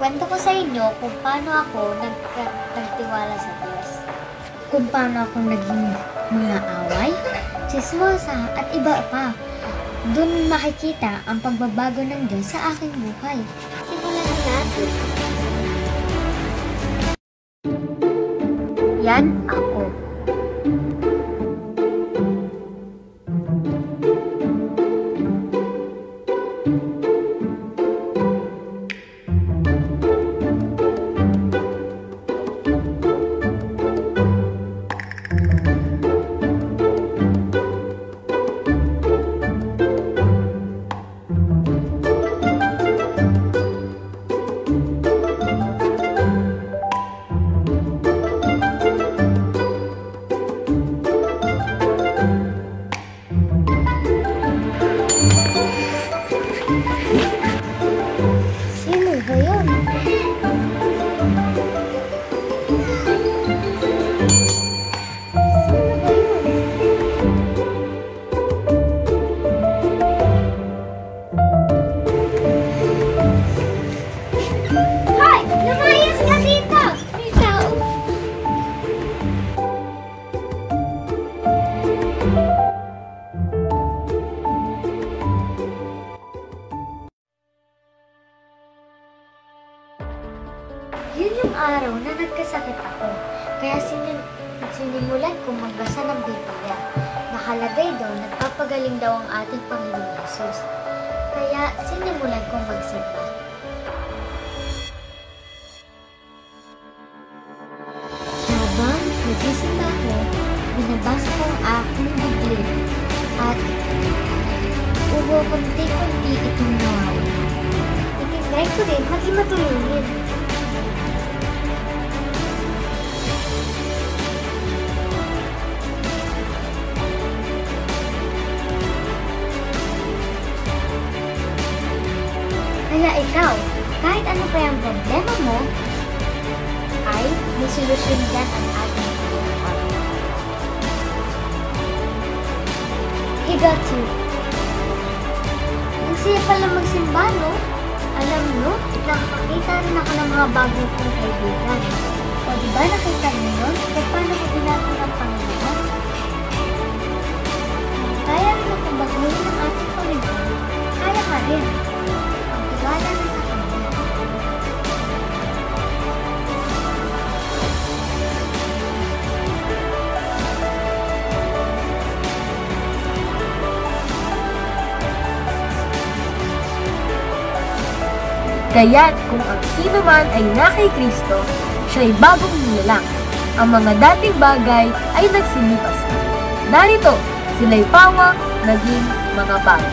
Kwento ko sa inyo kung paano ako nagtiwala sa Diyos. Kung paano ako naging mga away, chismosa at iba pa. Doon makikita ang pagbabago ng Diyos sa aking buhay. Simulan na natin. Yan ako. Yun yung araw na nagkasakit ako, kaya sinimulan kong magbasa ng Biblia. Nakalagay daw, nagpapagaling daw ang ating Panginoong Jesus. Kaya sinimulan kong magsimba. Habang nagsisimba ako, binabasa ko ang aking Biblia at kunti-kunti itong nawawala. Itinry ko rin maging matulungin. Kaya ikaw, kahit ano pa yung problema mo, ay may solusyon dyan ang ating Panginoon. He got you. Ang siya pala magsimba, no? Alam nyo, nakakakita rin ako ng mga bago kong kaibigan. O diba nakita niyo yun? Kung paano ko ginagawa ng Panginoon? Kaya rin akong baguhin ng ating Panginoon. Kaya ka rin. Wala na sa kanya. Kaya't kung ang sino man ay na kay Kristo, siya'y bagong nilalang. Ang mga dating bagay ay nagsilipas na. Narito, sila'y pawang naging mga bago.